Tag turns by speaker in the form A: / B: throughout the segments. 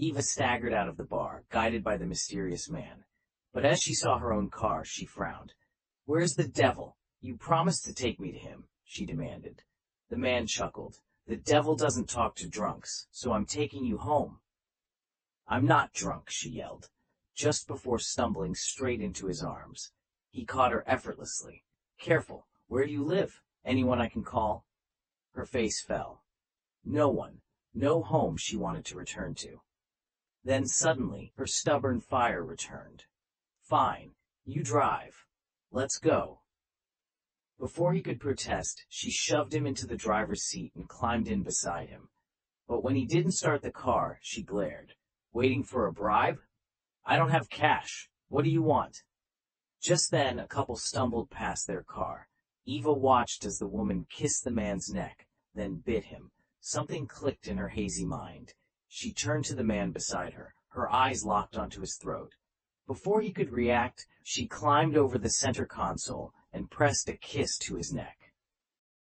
A: Eva staggered out of the bar, guided by the mysterious man. But as she saw her own car, she frowned. "Where's the devil? You promised to take me to him," she demanded. The man chuckled. "The devil doesn't talk to drunks, so I'm taking you home." "I'm not drunk," she yelled, just before stumbling straight into his arms. He caught her effortlessly. "Careful. Where do you live? Anyone I can call?" Her face fell. No one. No home she wanted to return to. Then suddenly, her stubborn fire returned. "Fine. You drive. Let's go." Before he could protest, she shoved him into the driver's seat and climbed in beside him. But when he didn't start the car, she glared. "Waiting for a bribe? I don't have cash. What do you want?" Just then, a couple stumbled past their car. Eva watched as the woman kissed the man's neck, then bit him. Something clicked in her hazy mind. She turned to the man beside her, her eyes locked onto his throat. Before he could react, she climbed over the center console and pressed a kiss to his neck.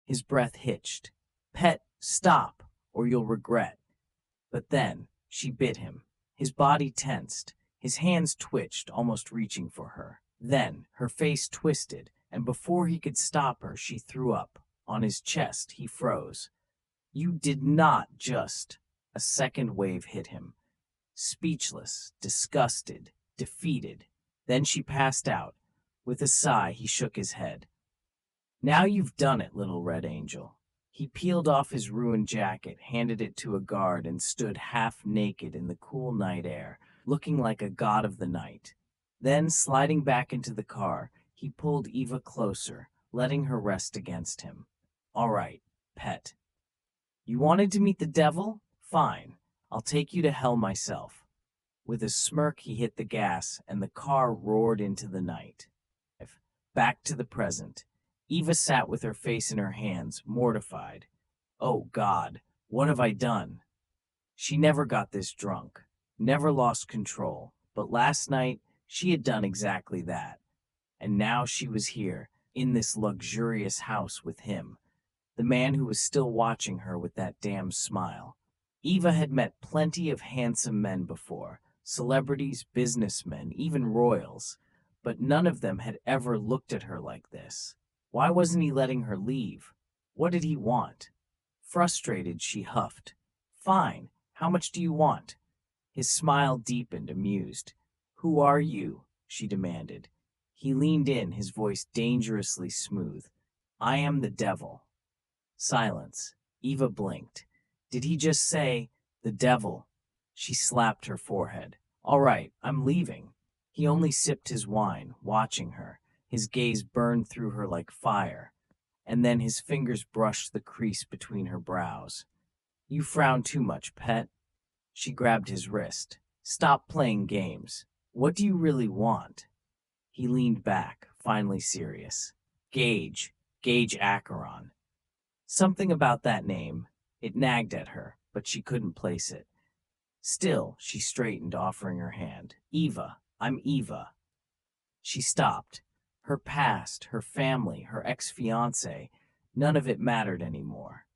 A: His breath hitched. "Pet, stop, or you'll regret." But then, she bit him. His body tensed. His hands twitched, almost reaching for her. Then, her face twisted, and before he could stop her, she threw up. On his chest, he froze. "You did not just..." A second wave hit him. Speechless, disgusted, defeated. Then she passed out. With a sigh, he shook his head. "Now you've done it, little red angel." He peeled off his ruined jacket, handed it to a guard, and stood half naked in the cool night air, looking like a god of the night. Then, sliding back into the car, he pulled Eva closer, letting her rest against him. "All right, pet. You wanted to meet the devil? Fine. I'll take you to hell myself." With a smirk, he hit the gas, and the car roared into the night. Back to the present. Eva sat with her face in her hands, mortified. "Oh, God, what have I done?" She never got this drunk, never lost control, but last night she had done exactly that. And now she was here, in this luxurious house with him, the man who was still watching her with that damn smile. Eva had met plenty of handsome men before, celebrities, businessmen, even royals, but none of them had ever looked at her like this. Why wasn't he letting her leave? What did he want? Frustrated, she huffed. "Fine. How much do you want?" His smile deepened, amused. "Who are you?" she demanded. He leaned in, his voice dangerously smooth. "I am the devil." Silence. Eva blinked. Did he just say, "the devil"? She slapped her forehead. "All right, I'm leaving." He only sipped his wine, watching her. His gaze burned through her like fire, and then his fingers brushed the crease between her brows. "You frown too much, pet." She grabbed his wrist. "Stop playing games. What do you really want?" He leaned back, finally serious. Gage Acheron." Something about that name. It nagged at her, but she couldn't place it. Still, she straightened, offering her hand. "Eva, I'm Eva." She stopped. Her past, her family, her ex-fiancé, none of it mattered anymore.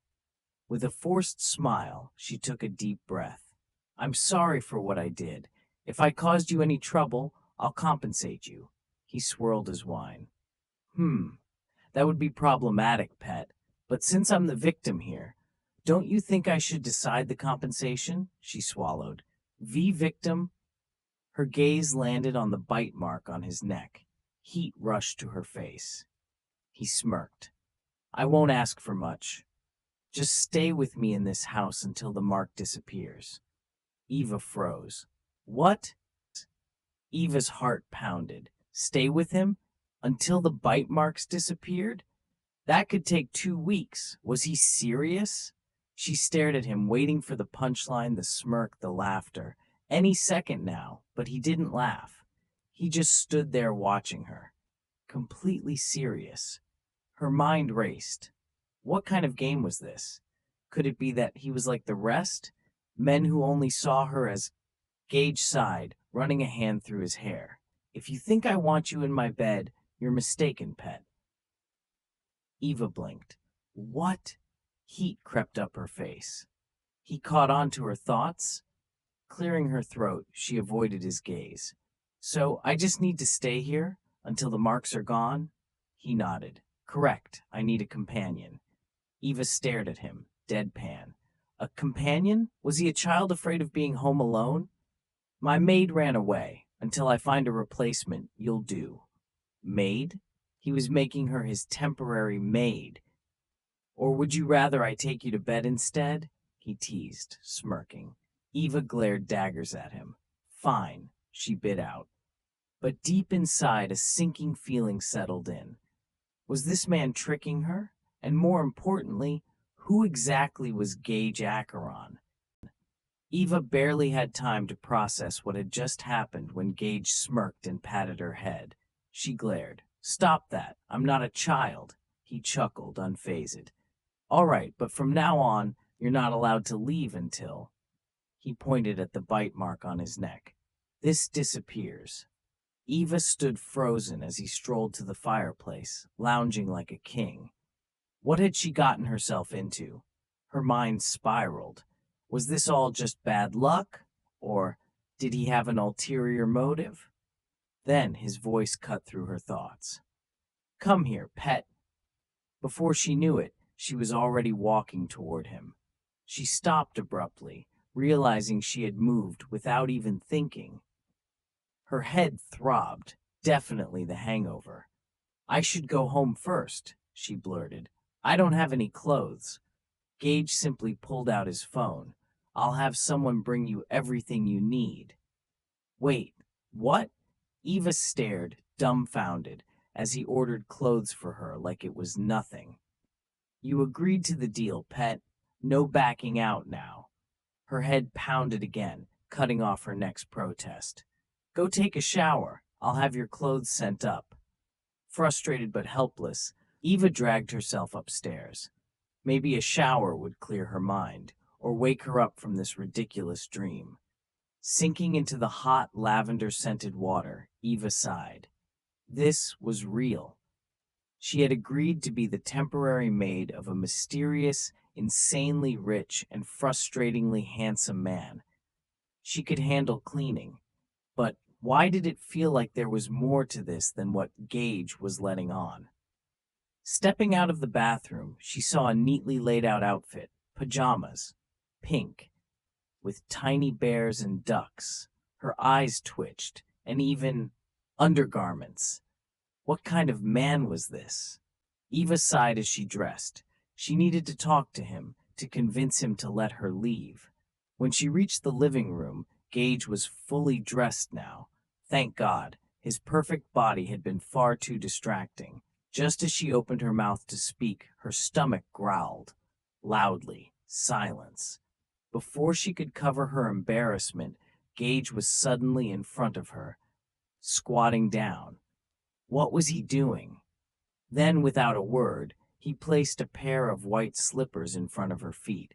A: With a forced smile, she took a deep breath. "I'm sorry for what I did. If I caused you any trouble, I'll compensate you." He swirled his wine. That would be problematic, pet. But since I'm the victim here, don't you think I should decide the compensation?" She swallowed. Victim?" Her gaze landed on the bite mark on his neck. Heat rushed to her face. He smirked. "I won't ask for much. Just stay with me in this house until the mark disappears." Eva froze. "What?" Eva's heart pounded. Stay with him? Until the bite marks disappeared? That could take 2 weeks. Was he serious? She stared at him, waiting for the punchline, the smirk, the laughter. Any second now, but he didn't laugh. He just stood there watching her, completely serious. Her mind raced. What kind of game was this? Could it be that he was like the rest? Men who only saw her as... Gage sighed, running a hand through his hair. "If you think I want you in my bed, you're mistaken, pet." Eva blinked. What? Heat crept up her face. He caught on to her thoughts? Clearing her throat, she avoided his gaze. So, I just need to stay here until the marks are gone? He nodded. Correct, I need a companion. Eva stared at him, deadpan. A companion? Was he a child afraid of being home alone? My maid ran away. Until I find a replacement, you'll do. Maid? He was making her his temporary maid. Or would you rather I take you to bed instead? He teased, smirking. Eva glared daggers at him. Fine, she bit out. But deep inside, a sinking feeling settled in. Was this man tricking her? And more importantly, who exactly was Gage Acheron? Eva barely had time to process what had just happened when Gage smirked and patted her head. She glared. Stop that. I'm not a child. He chuckled, unfazed. All right, but from now on, you're not allowed to leave until... He pointed at the bite mark on his neck. This disappears. Eva stood frozen as he strolled to the fireplace, lounging like a king. What had she gotten herself into? Her mind spiraled. Was this all just bad luck? Or did he have an ulterior motive? Then his voice cut through her thoughts. Come here, pet. Before she knew it, she was already walking toward him. She stopped abruptly, realizing she had moved without even thinking. Her head throbbed, definitely the hangover. I should go home first, she blurted. I don't have any clothes. Gage simply pulled out his phone. I'll have someone bring you everything you need. Wait, what? Eva stared, dumbfounded, as he ordered clothes for her like it was nothing. You agreed to the deal, pet. No backing out now. Her head pounded again, cutting off her next protest. Go take a shower. I'll have your clothes sent up. Frustrated but helpless, Eva dragged herself upstairs. Maybe a shower would clear her mind, or wake her up from this ridiculous dream. Sinking into the hot, lavender-scented water, Eva sighed. This was real. She had agreed to be the temporary maid of a mysterious, insanely rich, and frustratingly handsome man. She could handle cleaning, but why did it feel like there was more to this than what Gage was letting on? Stepping out of the bathroom, she saw a neatly laid out outfit, pajamas, pink, with tiny bears and ducks. Her eyes twitched, and even undergarments. What kind of man was this? Eva sighed as she dressed. She needed to talk to him, to convince him to let her leave. When she reached the living room, Gage was fully dressed now. Thank God, his perfect body had been far too distracting. Just as she opened her mouth to speak, her stomach growled. Loudly. Silence. Before she could cover her embarrassment, Gage was suddenly in front of her, squatting down. What was he doing? Then, without a word, he placed a pair of white slippers in front of her feet.